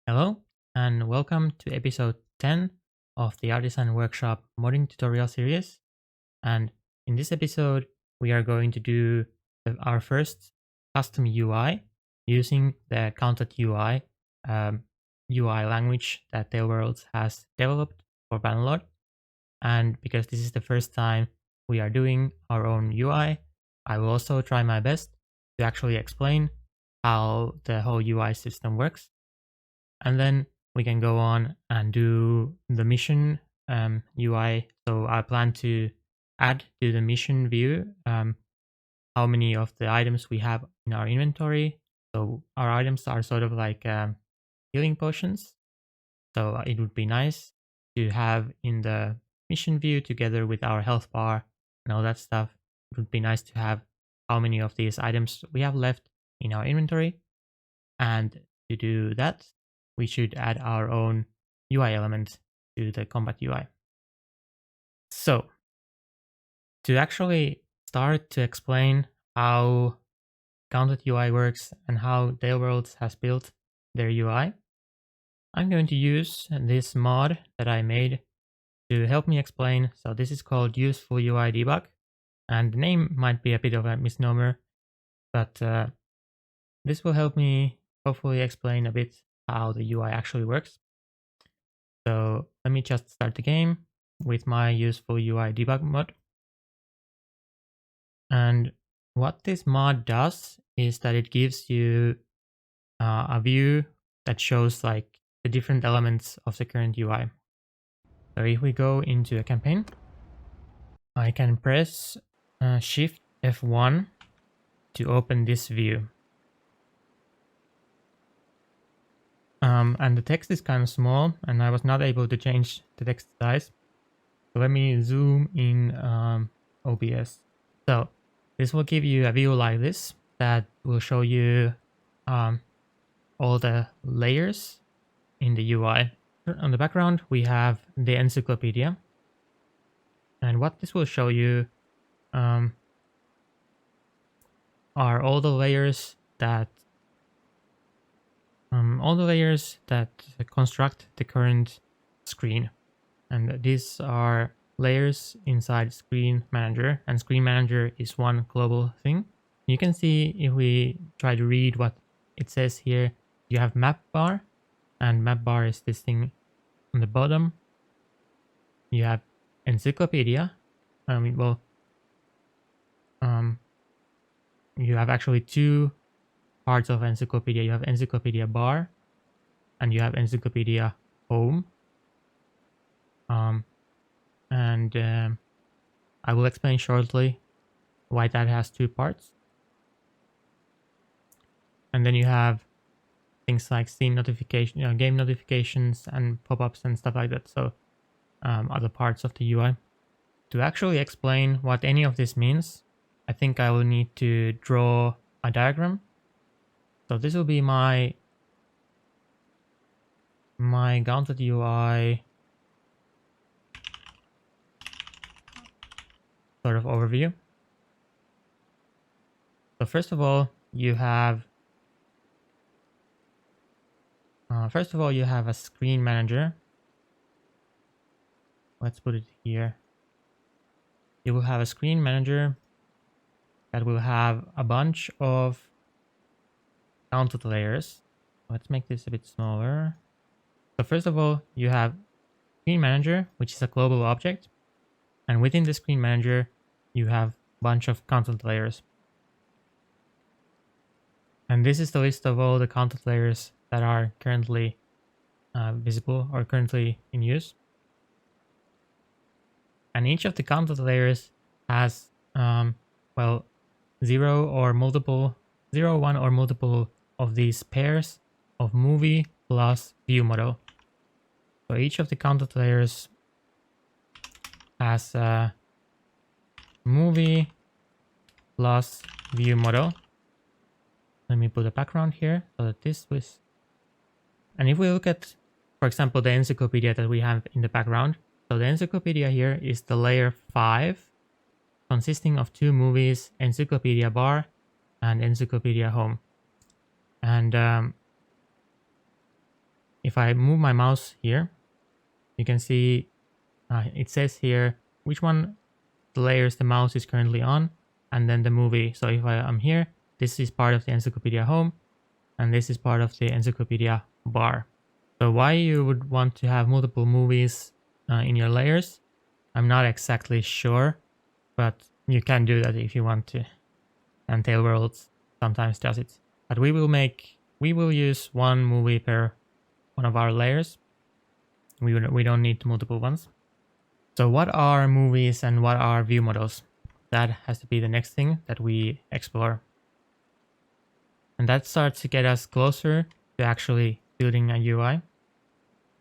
Hello, and welcome to episode 10 of the Artisan Workshop modding tutorial series. And in this episode, we are going to do our first custom UI using the Gauntlet UI UI language that Tailworlds has developed for Bannerlord. And because this is the first time we are doing our own UI, I will also try my best to actually explain how the whole UI system works. And then we can go on and do the mission UI. So I plan to add to the mission view how many of the items we have in our inventory. So our items are sort of like healing potions. So it would be nice to have in the mission view together with our health bar and all that stuff. It would be nice to have how many of these items we have left in our inventory. And to do that, we should add our own UI element to the combat UI. So to actually start to explain how Gauntlet UI works and how Tailworlds has built their UI, I'm going to use this mod that I made to help me explain. So this is called Useful UI Debug, and the name might be a bit of a misnomer, but this will help me hopefully explain a bit how the UI actually works. So let me just start the game with my Useful UI Debug mod. And what this mod does is that it gives you a view that shows like the different elements of the current UI. So if we go into a campaign, I can press Shift F1 to open this view. And the text is kind of small, and I was not able to change the text size. So let me zoom in OBS. So this will give you a view like this that will show you all the layers in the UI. On the background, we have the encyclopedia. And what this will show you are all the layers that construct the current screen. And these are layers inside Screen Manager, and Screen Manager is one global thing. You can see if we try to read what it says here, you have map bar, and map bar is this thing on the bottom. You have encyclopedia. You have actually two parts of encyclopedia. You have encyclopedia bar, and you have encyclopedia home. I will explain shortly why that has two parts. And then you have things like Steam notification, game notifications, and pop-ups and stuff like that. So other parts of the UI. To actually explain what any of this means, I think I will need to draw a diagram. So this will be my Gauntlet UI sort of overview. So first of all, you have a screen manager. Let's put it here. You will have a screen manager that will have a bunch of Gauntlet layers. Let's make this a bit smaller. So first of all, you have screen manager, which is a global object. And within the screen manager, you have a bunch of Gauntlet layers. And this is the list of all the Gauntlet layers that are currently visible or currently in use. And each of the Gauntlet layers has, 0, 1 or multiple of these pairs of movie plus ViewModel. So each of the Gauntlet layers has movie plus ViewModel. Let me put a background here so that this was. And if we look at, for example, the encyclopedia that we have in the background. So the encyclopedia here is the layer 5, consisting of two movies, encyclopedia bar and encyclopedia home. And if I move my mouse here, you can see it says here which one the layers the mouse is currently on, and then the movie. So if I'm here, this is part of the encyclopedia home, and this is part of the encyclopedia bar. So why you would want to have multiple movies in your layers, I'm not exactly sure, but you can do that if you want to. And Tailworlds sometimes does it. But we will use one movie per one of our layers. We don't need multiple ones. So what are movies and what are view models? That has to be the next thing that we explore. And that starts to get us closer to actually building a UI.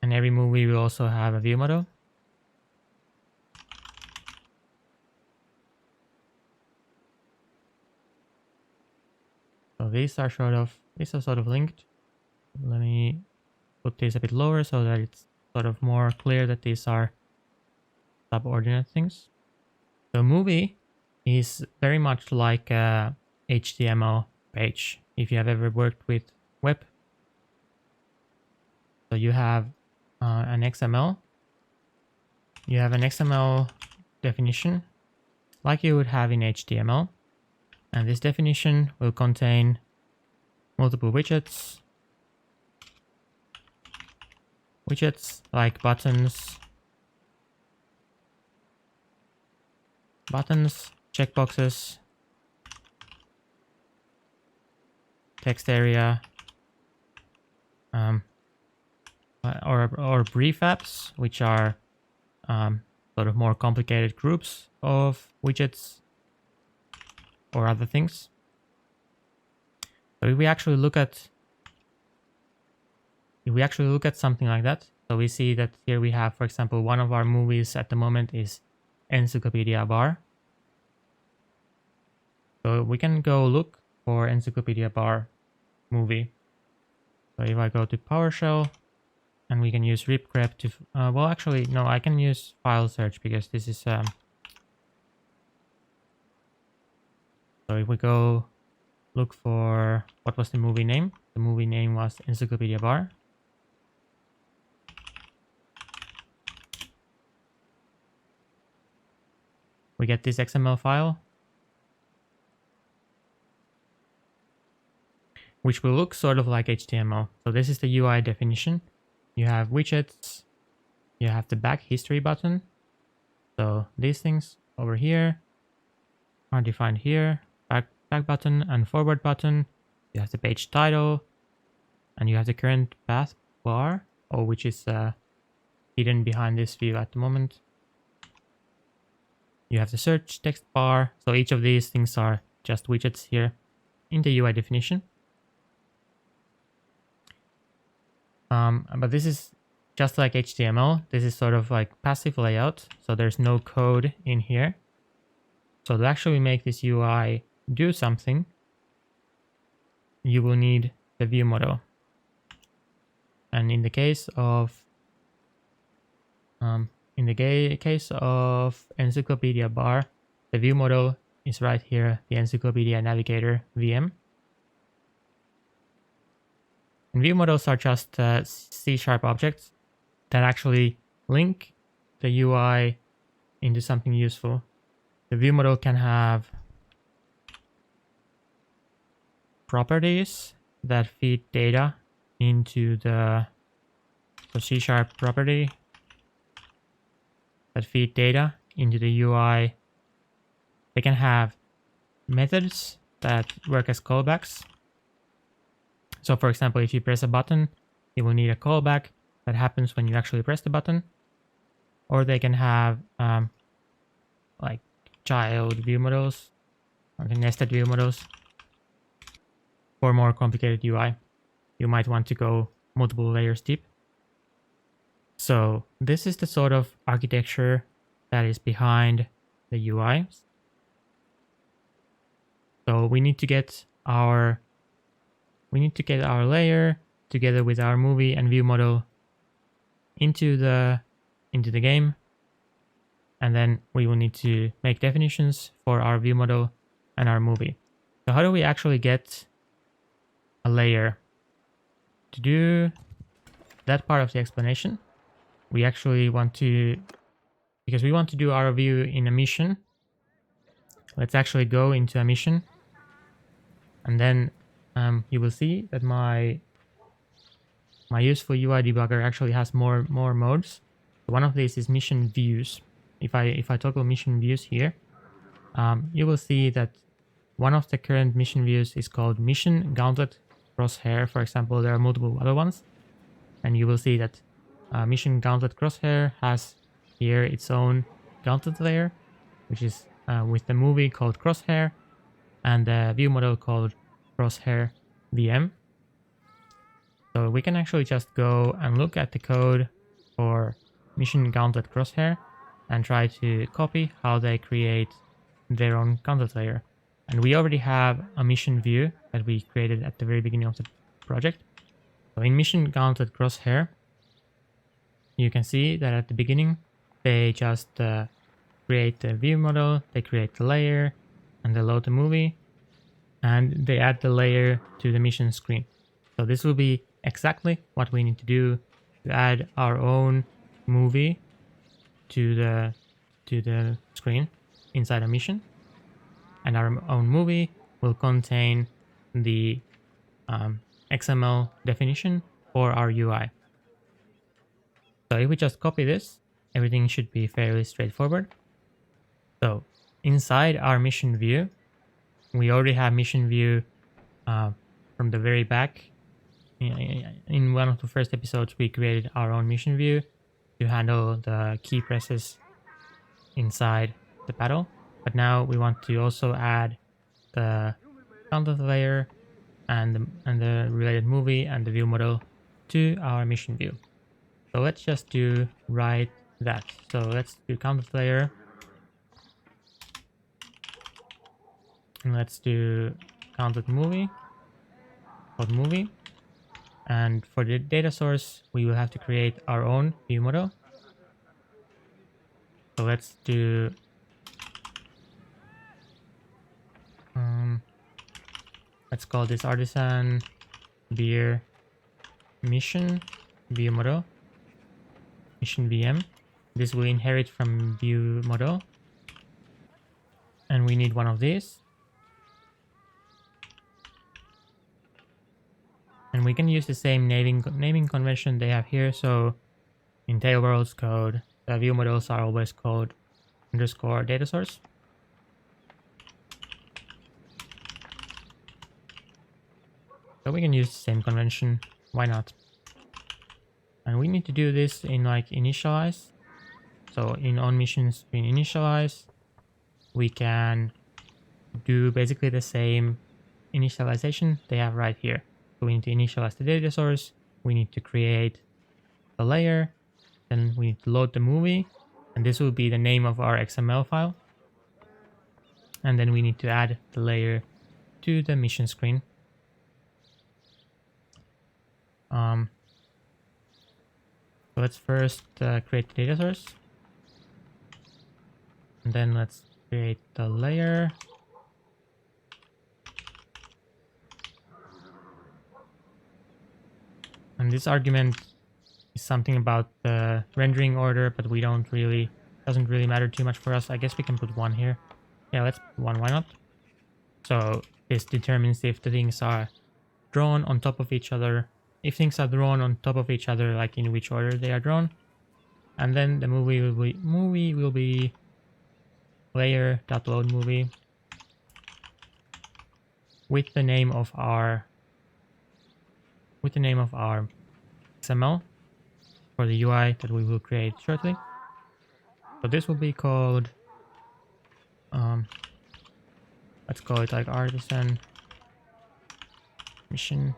And every movie will also have a view model. So these are sort of linked. Let me put this a bit lower so that it's sort of more clear that these are subordinate things. So movie is very much like a HTML page. If you have ever worked with web, so you have an XML. You have an XML definition like you would have in HTML. And this definition will contain multiple widgets. Widgets like buttons, checkboxes, text area, or prefabs, which are sort of more complicated groups of widgets or other things. So if we actually look at something like that, so we see that here we have, for example, one of our movies at the moment is Encyclopedia Bar. So we can go look for Encyclopedia Bar movie. So if I go to PowerShell, and we can use ripgrep to, well, actually, no, I can use file search because this is, so if we go look for, what was the movie name? The movie name was Encyclopedia Bar. We get this XML file, which will look sort of like HTML. So this is the UI definition. You have widgets, you have the back history button. So these things over here are defined here, back button and forward button. You have the page title, and you have the current path bar, which is hidden behind this view at the moment. You have the search text bar. So each of these things are just widgets here in the UI definition. But this is just like HTML. This is sort of like passive layout. So there's no code in here. So to actually make this UI do something, you will need the view model. And in the case of Encyclopedia Bar, the view model is right here, the Encyclopedia Navigator VM. And view models are just C# objects that actually link the UI into something useful. The view model can have properties that feed data into the C# property that feed data into the UI. They can have methods that work as callbacks. So for example, if you press a button, you will need a callback that happens when you actually press the button. Or they can have like child view models or nested view models. For more complicated UI, you might want to go multiple layers deep. So this is the sort of architecture that is behind the UI. So we need to get our layer together with our movie and view model into the game. And then we will need to make definitions for our view model and our movie. So how do we actually get a layer? To do that part of the explanation, we actually want to, because we want to do our view in a mission, let's actually go into a mission, and then you will see that my useful UI debugger actually has more modes. One of these is mission views. If I toggle mission views here, you will see that one of the current mission views is called Mission Gauntlet Crosshair. For example, there are multiple other ones, and you will see that Mission Gauntlet Crosshair has here its own Gauntlet layer, which is with the movie called Crosshair, and the view model called Crosshair VM. So we can actually just go and look at the code for Mission Gauntlet Crosshair and try to copy how they create their own Gauntlet layer. And we already have a mission view that we created at the very beginning of the project. So in Mission Gauntlet Crosshair, you can see that at the beginning, they just create the view model, they create the layer, and they load the movie, and they add the layer to the mission screen. So this will be exactly what we need to do to add our own movie to the screen inside a mission. And our own movie will contain the XML definition for our UI. So if we just copy this, everything should be fairly straightforward. So inside our mission view, we already have mission view from the very back. In one of the first episodes, we created our own mission view to handle the key presses inside the battle. But now we want to also add the Gauntlet layer and the related movie and the view model to our mission view. So let's just do right that. So let's do Gauntlet layer. And let's do Gauntlet movie, called movie. And for the data source, we will have to create our own view model. So let's do let's call this Artisan beer mission view model, mission VM. This will inherit from view model, and we need one of these. And we can use the same naming convention they have here. So in Tailworld's code, the view models are always called underscore data source. So we can use the same convention. Why not? And we need to do this in like initialize. So in on mission screen initialize, we can do basically the same initialization they have right here. So we need to initialize the data source. We need to create the layer. Then we need to load the movie. And this will be the name of our XML file. And then we need to add the layer to the mission screen. So let's first create the data source. And then let's create the layer. And this argument is something about the rendering order, but we don't really, doesn't really matter too much for us. I guess we can put 1 here. Yeah, let's put 1, why not? So this determines if the things are drawn on top of each other. If things are drawn on top of each other, like in which order they are drawn. And then the movie will be layer.load movie with the name of our XML for the UI that we will create shortly. So this will be called let's call it like Artisan mission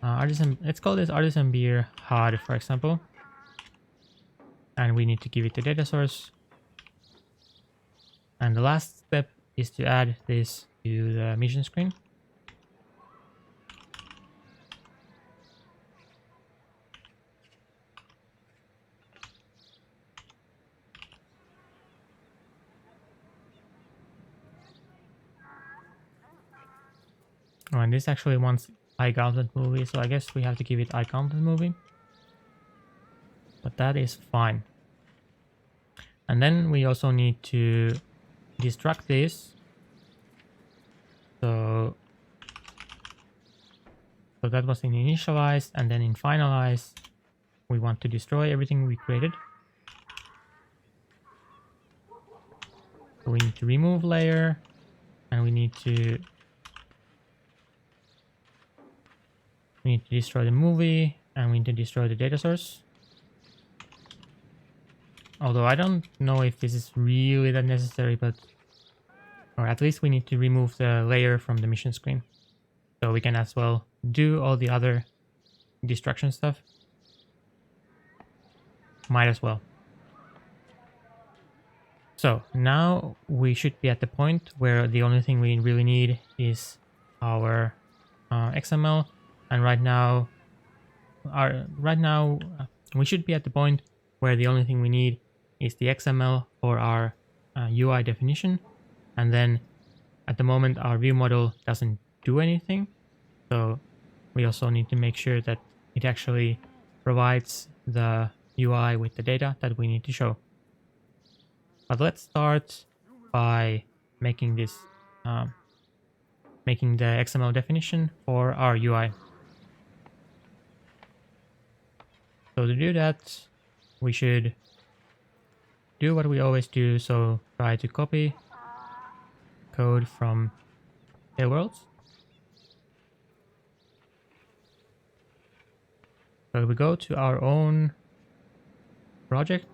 Artisan. Let's call this Artisan beer HUD, for example. And we need to give it the data source. And the last step is to add this to the mission screen. Oh, and this actually wants iGauntlet Movie, so I guess we have to give it iGauntlet Movie. But that is fine. And then we also need to destruct this. So that was in initialize, and then in finalize, we want to destroy everything we created. So we need to remove layer, and we need to destroy the movie, and we need to destroy the data source. Although I don't know if this is really that necessary, but or at least we need to remove the layer from the mission screen. So we can as well do all the other destruction stuff. Might as well. So now we should be at the point where the only thing we really need is our XML, and right now we should be at the point where the only thing we need is the XML for our UI definition, and then at the moment our view model doesn't do anything, so we also need to make sure that it actually provides the UI with the data that we need to show. But let's start by making this making the XML definition for our UI. So to do that, we should do what we always do, so try to copy code from tailworlds. So we go to our own project.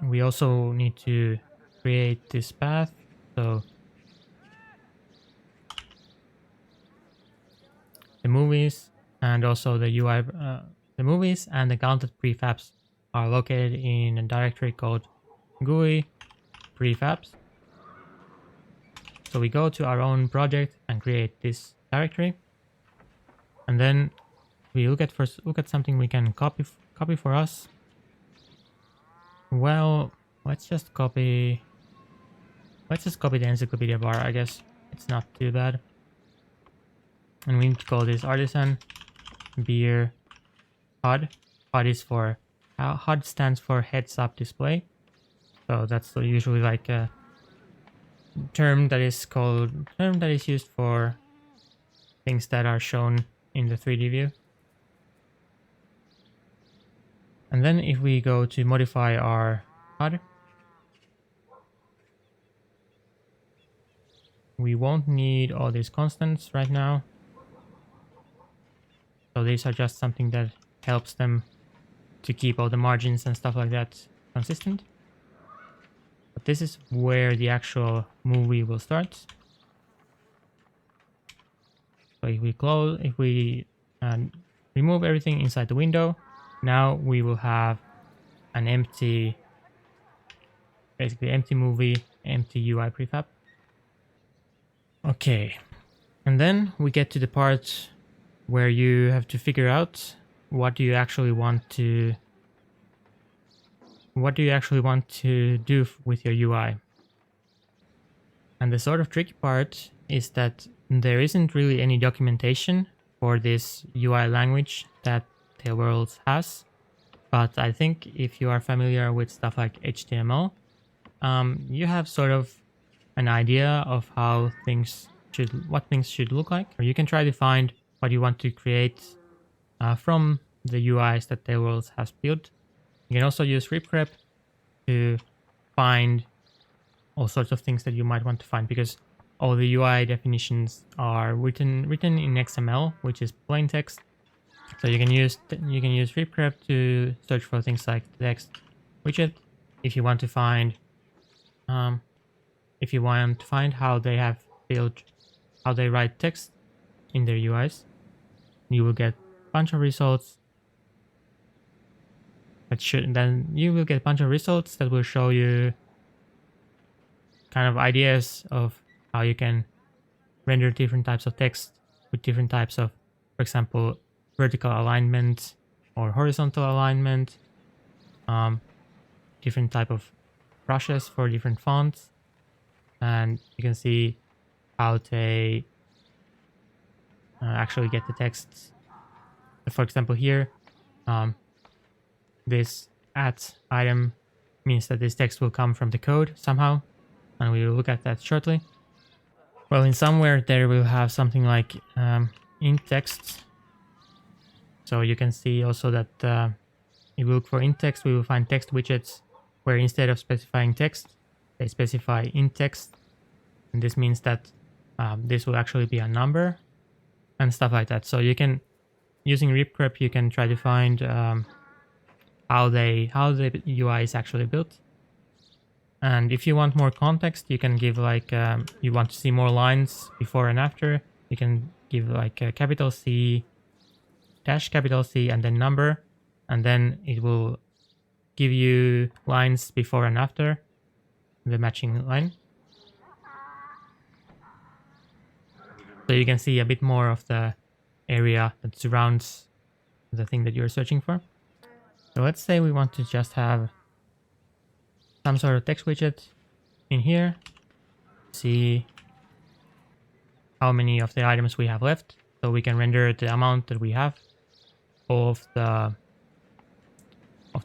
We also need to create this path. So the movies and also the UI, the movies and the Gauntlet prefabs are located in a directory called GUI prefabs. So we go to our own project and create this directory, and then we look at something we can copy for us. Well, let's just copy the encyclopedia bar. I guess it's not too bad. And we need to call this Artisan beer HUD. HUD stands for heads up display. So that's usually like a term that is used for things that are shown in the 3D view. And then if we go to modify our HUD, we won't need all these constants right now. So these are just something that helps them to keep all the margins and stuff like that consistent. But this is where the actual movie will start. So if we remove everything inside the window, now we will have an basically empty movie, empty UI prefab. Okay, and then we get to the part where you have to figure out what do you actually want to do with your UI. And the sort of tricky part is that there isn't really any documentation for this UI language that Tailworlds has, but I think if you are familiar with stuff like HTML, you have sort of an idea of what things should look like, or you can try to find what you want to create from the UIs that Tailworlds has built. You can also use RipGrep to find all sorts of things that you might want to find, because all the UI definitions are written in XML, which is plain text. So you can use RipGrep to search for things like the text widget if you want to find how they write text in their UIs. You will get a bunch of results that will show you kind of ideas of how you can render different types of text with different types of, for example, vertical alignment or horizontal alignment, different type of brushes for different fonts, and you can see how they actually get the text. For example, here, this at item means that this text will come from the code somehow, and we will look at that shortly. Well, in somewhere there we'll have something like int text. So you can see also that if we look for int text, we will find text widgets where instead of specifying text, they specify int text. And this means that this will actually be a number and stuff like that. So you can, using ripgrep, you can try to find how the UI is actually built. And if you want more context, you can give like, you want to see more lines before and after, you can give like a capital C, dash capital C, and then number, and then it will give you lines before and after the matching line. So you can see a bit more of the area that surrounds the thing that you're searching for. So let's say we want to just have some sort of text widget in here, see how many of the items we have left, so we can render the amount that we have of the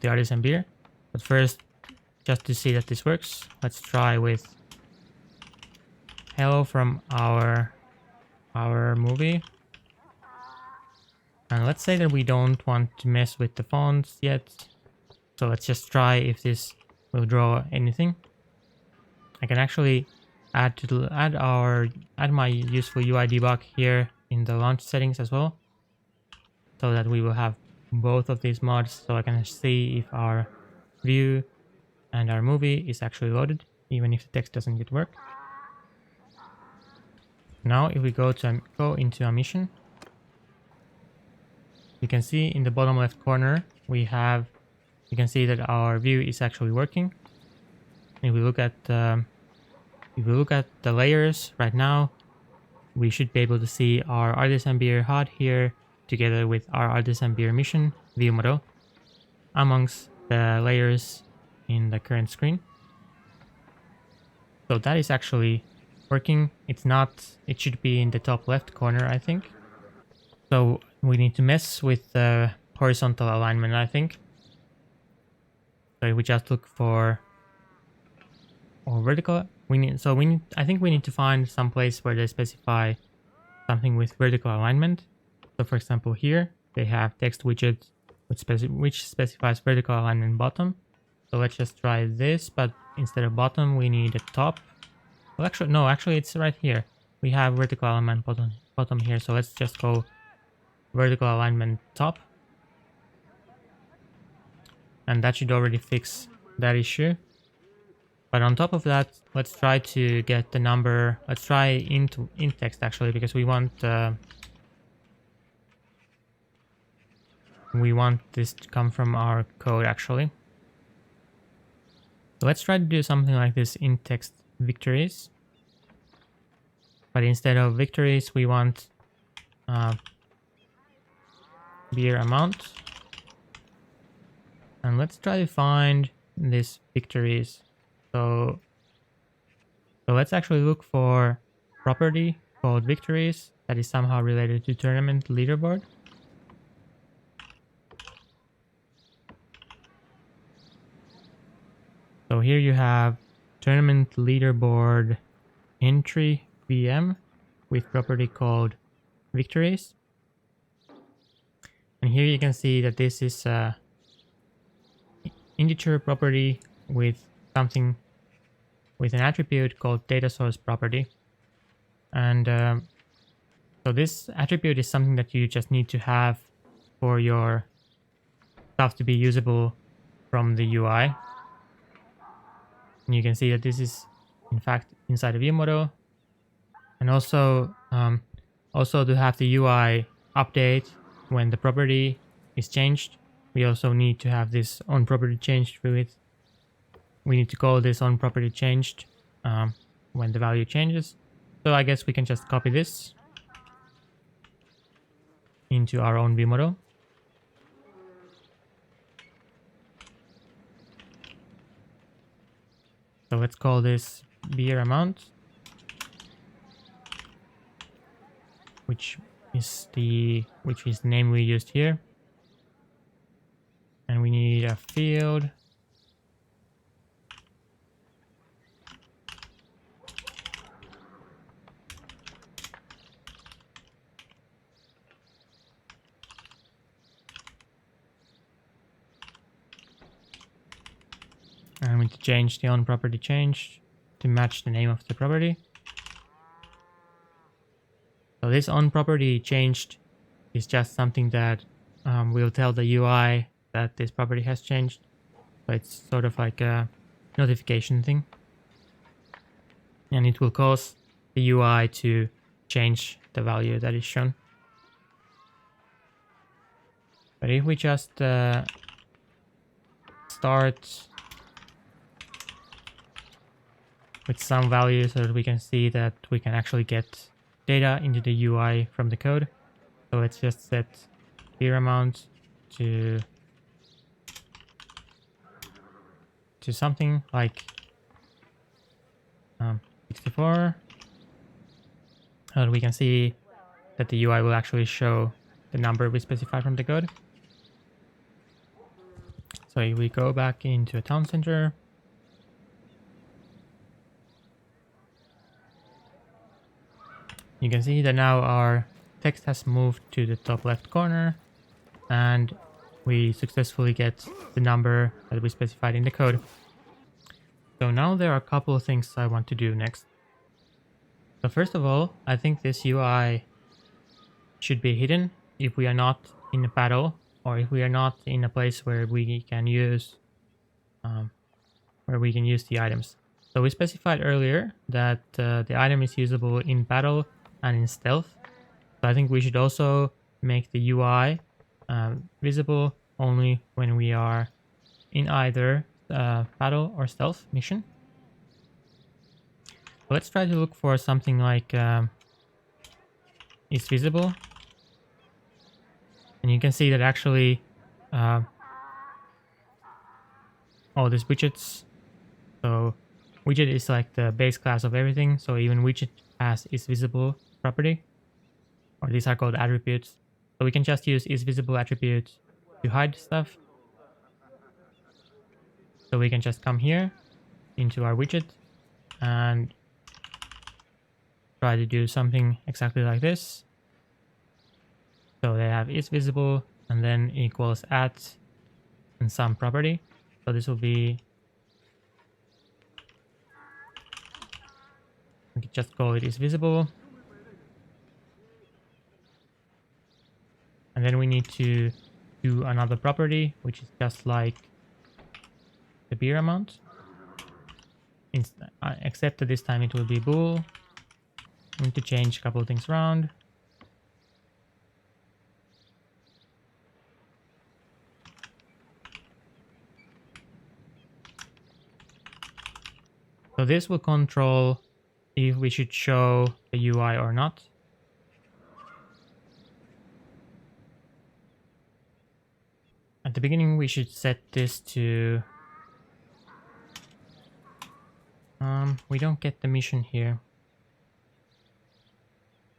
Artisan beer. But first, just to see that this works, let's try with hello from our movie. And let's say that we don't want to mess with the fonts yet. So let's just try if this will draw anything. I can actually add my useful UI debug here in the launch settings as well, so that we will have both of these mods, so I can see if our view and our movie is actually loaded, even if the text doesn't yet work. Now if we go into a mission, you can see in the bottom left corner you can see that our view is actually working. If we look at the layers right now, we should be able to see our Artisan beer HUD here together with our Artisan beer mission ViewModel amongst the layers in the current screen. So that is actually working. It should be in the top left corner, I think. So we need to mess with the horizontal alignment, I think. So if we just look for vertical, I think we need to find some place where they specify something with vertical alignment. So for example, here they have text widget which specifies vertical alignment bottom. So let's just try this, but instead of bottom, we need a top. Well, actually it's right here. We have vertical alignment bottom here. So let's just go vertical alignment top. And that should already fix that issue. But on top of that, let's try to get the number. Let's try int text actually, because we want this to come from our code actually. So let's try to do something like this int text victories. But instead of victories, we want beer amount. And let's try to find this victories. So let's actually look for property called victories that is somehow related to tournament leaderboard. So here you have tournament leaderboard entry VM with property called victories. And here you can see that this is a integer property with something with an attribute called data source property. And so this attribute is something that you just need to have for your stuff to be usable from the UI. And you can see that this is in fact inside of ViewModel. And also to have the UI update when the property is changed, we also need to have this onProperty changed with. We need to call this onProperty changed when the value changes. So I guess we can just copy this into our own ViewModel. So let's call this beer amount, which is the name we used here. And we need a field. And we need to change the onProperty change to match the name of the property. So this onProperty changed is just something that will tell the UI that this property has changed. So it's sort of like a notification thing. And it will cause the UI to change the value that is shown. But if we just start with some value so that we can see that we can actually get data into the UI from the code. So let's just set beer amount to something like 64. So that we can see that the UI will actually show the number we specified from the code. So if we go back into a town center, you can see that now our text has moved to the top left corner and we successfully get the number that we specified in the code. So now there are a couple of things I want to do next. So first of all, I think this UI should be hidden if we are not in a battle or if we are not in a place where we can use the items. So we specified earlier that the item is usable in battle and in stealth. So I think we should also make the UI visible only when we are in either battle or stealth mission. Let's try to look for something like is visible. And you can see that actually all these widgets. So widget is like the base class of everything. So even widget has is visible property, or these are called attributes. So we can just use is visible attribute to hide stuff. So we can just come here into our widget and try to do something exactly like this. So they have is visible and then equals at and some property. So this will be, we can just call it is visible. And then we need to do another property, which is just like the beer amount. Except that this time it will be bool. We need to change a couple of things around. So this will control if we should show the UI or not. At the beginning, we should set this to... we don't get the mission here.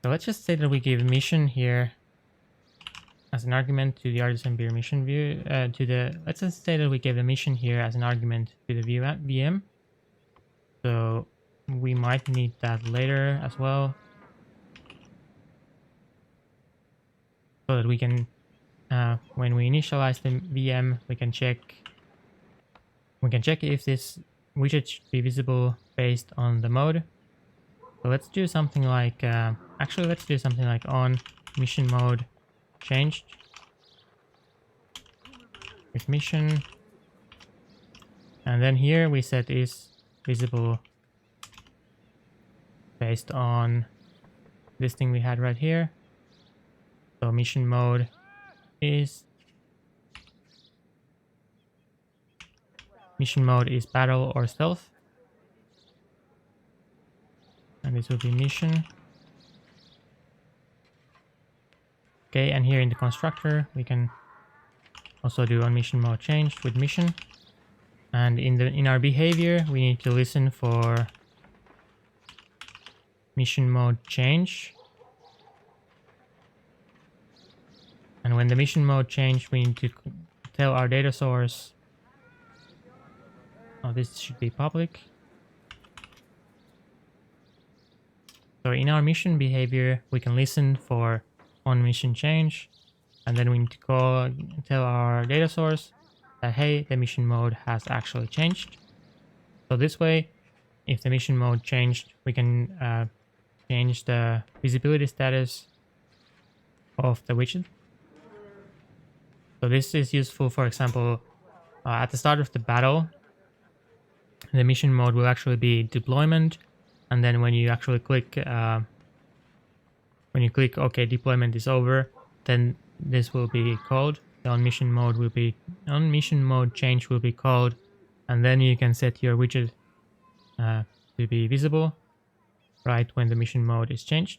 So let's just say that we give mission here as an argument to the Artisan beer mission view. Let's just say that we give the mission here as an argument to the VM. So we might need that later as well, so that we can, when we initialize the VM, we can check if this widget should be visible based on the mode. So let's do something like, actually let's do something like on mission mode changed with mission, and then here we set is visible based on this thing we had right here. So mission mode is battle or stealth, and this will be mission. Okay, and here in the constructor we can also do on mission mode changed with mission, and in our behavior we need to listen for mission mode change. And when the mission mode changed, we need to tell our data source. Oh, this should be public. So in our mission behavior, we can listen for on mission change, and then we need to tell our data source that, hey, the mission mode has actually changed. So this way, if the mission mode changed, we can change the visibility status of the widget. So this is useful, for example, at the start of the battle, the mission mode will actually be deployment, and then when you actually click OK, deployment is over, then this will be called. The on mission mode change will be called, and then you can set your widget to be visible right when the mission mode is changed.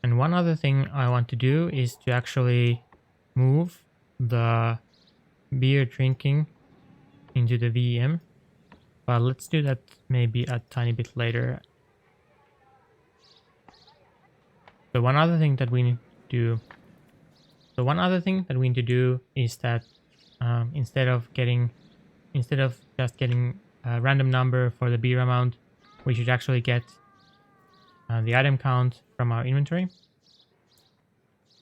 And one other thing I want to do is to actually move the beer drinking into the VM, but let's do that maybe a tiny bit later. So one other thing that we need to do is that instead of just getting a random number for the beer amount, we should actually get the item count from our inventory.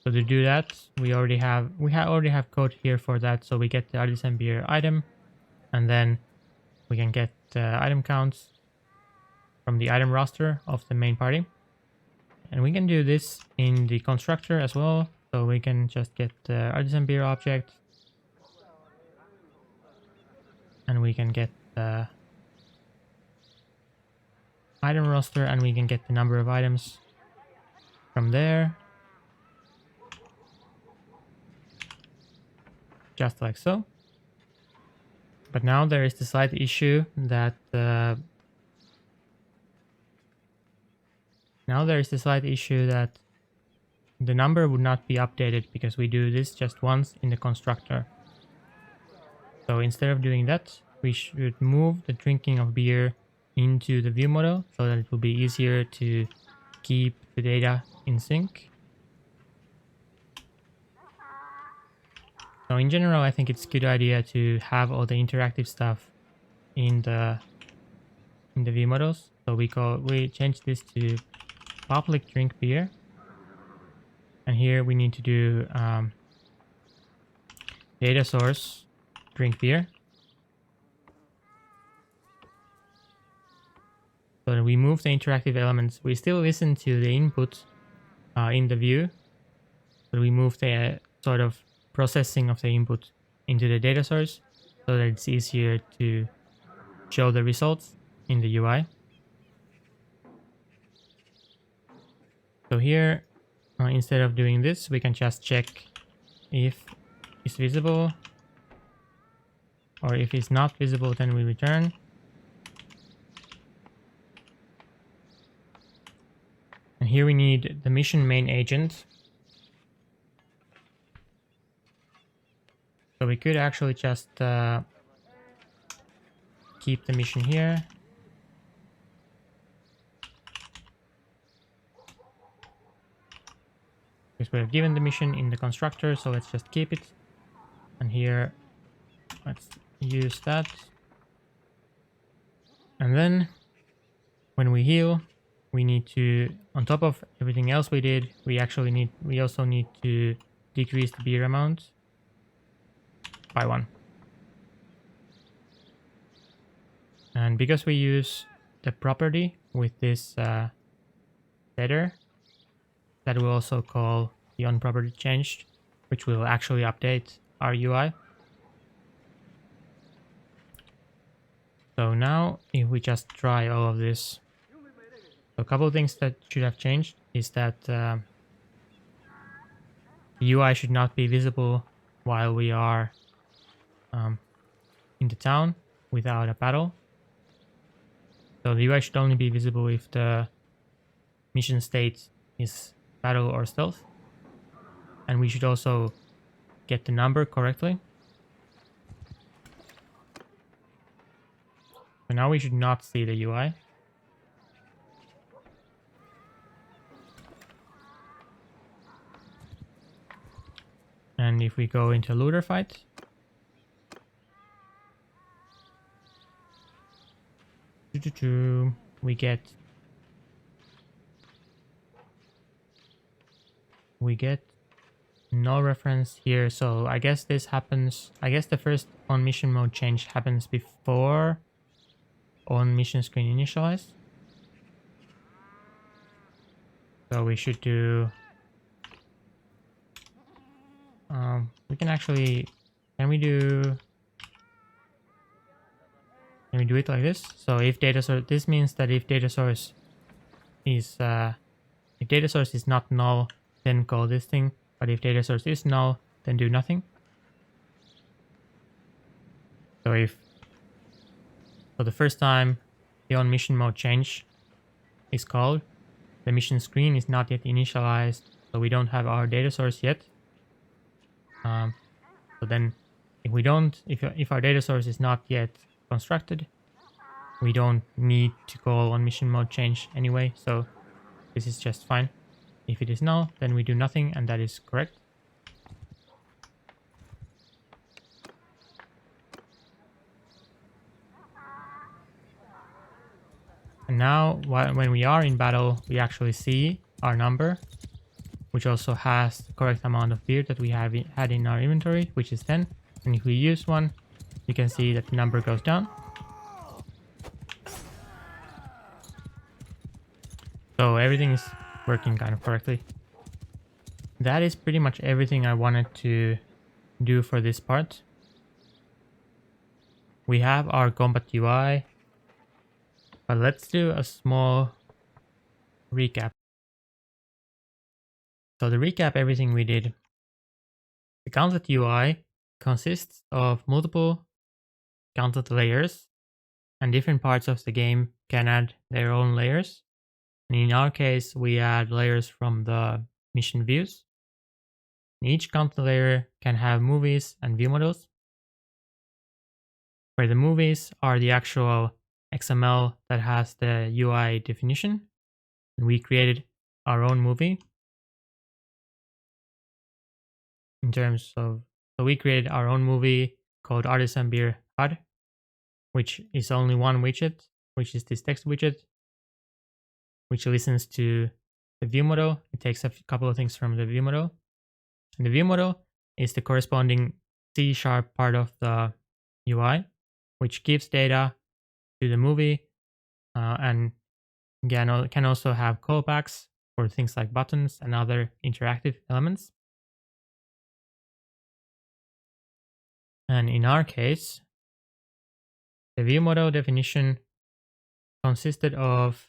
So to do that, we already have code here for that. So we get the Artisan beer item, and then we can get item counts from the item roster of the main party. And we can do this in the constructor as well. So we can just get the Artisan beer object, and we can get the item roster, and we can get the number of items from there. Just like so. But now there is the slight issue that the number would not be updated because we do this just once in the constructor. So instead of doing that, we should move the drinking of beer into the view model so that it will be easier to keep the data in sync. So in general, I think it's a good idea to have all the interactive stuff in the view models. So we change this to public drink beer, and here we need to do data source drink beer. So we move the interactive elements. We still listen to the input in the view, but we move the sort of processing of the input into the data source so that it's easier to show the results in the UI. So here, instead of doing this, we can just check if it's visible, or if it's not visible, then we return. And here we need the mission main agent. So we could actually just keep the mission here. Because we have given the mission in the constructor, so let's just keep it. And here, let's use that. And then when we heal, we need to, on top of everything else we did, we also need to decrease the beer amount by 1. And because we use the property with this setter, that will also call the onProperty changed, which will actually update our UI. So now if we just try all of this, so a couple of things that should have changed is that the UI should not be visible while we are in the town without a battle. So the UI should only be visible if the mission state is battle or stealth. And we should also get the number correctly. So now we should not see the UI. And if we go into looter fight, we get no reference here. So I guess this happens, I guess the first on mission mode change happens before on mission screen initialize. So we should do, we can actually, can we do it like this? So if data source, this means that if data source is not null, then call this thing. But if data source is null, then do nothing. So the first time the on mission mode change is called, the mission screen is not yet initialized, so we don't have our data source yet. So then if our data source is not yet constructed, we don't need to call on mission mode change anyway, so this is just fine. If it is null, then we do nothing, and that is correct. And now, when we are in battle, we actually see our number, which also has the correct amount of beer that we had in our inventory, which is 10. And if we use one, you can see that the number goes down. So everything is working kind of correctly. That is pretty much everything I wanted to do for this part. We have our Combat UI, but let's do a small recap. So to recap everything we did, the Gauntlet UI consists of multiple Gauntlet layers, and different parts of the game can add their own layers. And in our case, we add layers from the mission views. Each Gauntlet layer can have movies and ViewModels, where the movies are the actual XML that has the UI definition. And we created our own movie. So we created our own movie called Artisan Beer HUD, which is only one widget, which is this text widget, which listens to the ViewModel. It takes a couple of things from the ViewModel. And the ViewModel is the corresponding C# part of the UI, which gives data to the movie and can also have callbacks for things like buttons and other interactive elements. And in our case, the ViewModel definition consisted of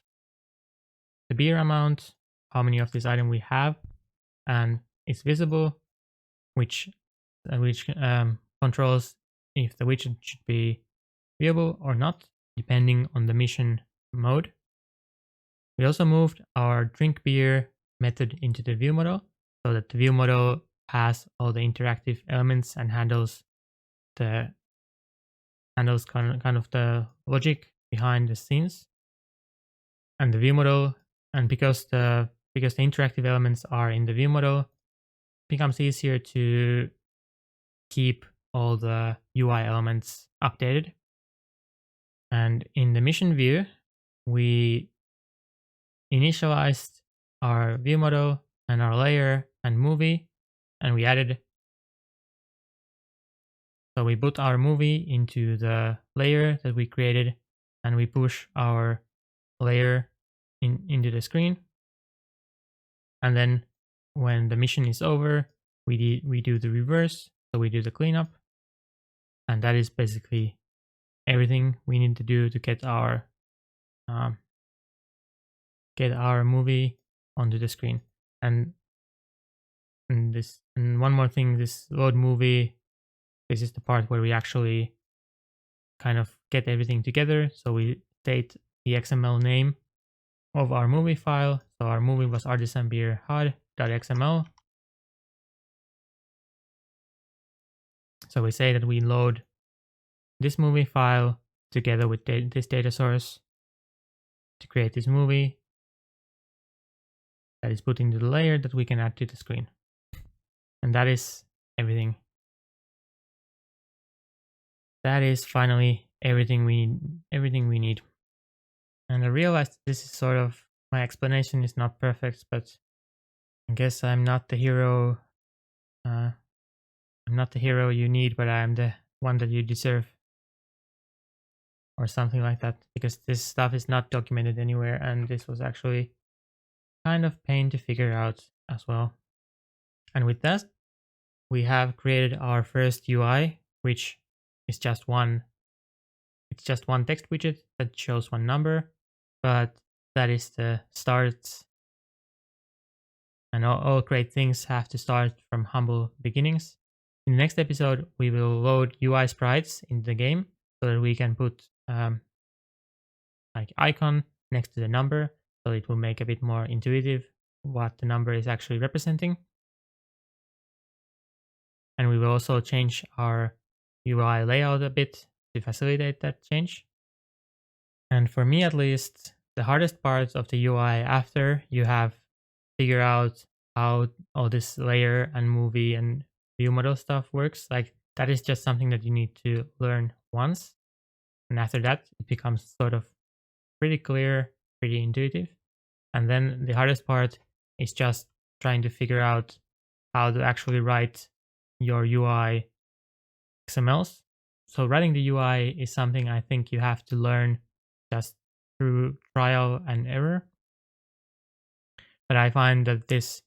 the beer amount, how many of this item we have, and it's visible, which controls if the widget should be viewable or not, depending on the mission mode. We also moved our drink beer method into the ViewModel, so that the ViewModel has all the interactive elements and handles kind of the logic behind the scenes. And the ViewModel, and because the interactive elements are in the ViewModel, it becomes easier to keep all the UI elements updated. And in the mission view, we initialized our ViewModel and our layer and movie, and we added. So we put our movie into the layer that we created, and we push our layer into the screen. And then when the mission is over, we do the reverse. So we do the cleanup, and that is basically everything we need to do to get our movie onto the screen. And one more thing, this load movie, this is the part where we actually kind of get everything together. So we state the XML name of our movie file. So our movie was Artisan Beer HUD.xml. So we say that we load this movie file together with this data source to create this movie that is put into the layer that we can add to the screen. And that is everything. That is finally everything we need. And I realized this is sort of, my explanation is not perfect, but I guess I'm not the hero. I'm not the hero you need, but I'm the one that you deserve, or something like that, because this stuff is not documented anywhere, and this was actually kind of pain to figure out as well. And with that, we have created our first UI, which is just one. It's just one text widget that shows one number, but that is the start. And all great things have to start from humble beginnings. In the next episode, we will load UI sprites in the game so that we can put like icon next to the number, so it will make a bit more intuitive what the number is actually representing. And we will also change our UI layout a bit to facilitate that change. And for me, at least, the hardest part of the UI, after you have figured out how all this layer and movie and view model stuff works, like that is just something that you need to learn once. And after that, it becomes sort of pretty clear, pretty intuitive. And then the hardest part is just trying to figure out how to actually write your UI XMLs. So writing the UI is something I think you have to learn just through trial and error. But I find that this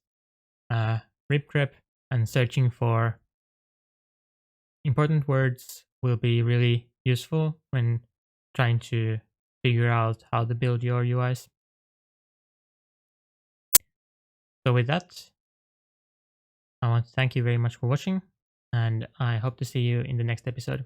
rip grep and searching for important words will be really useful when trying to figure out how to build your UIs. So with that, I want to thank you very much for watching, and I hope to see you in the next episode.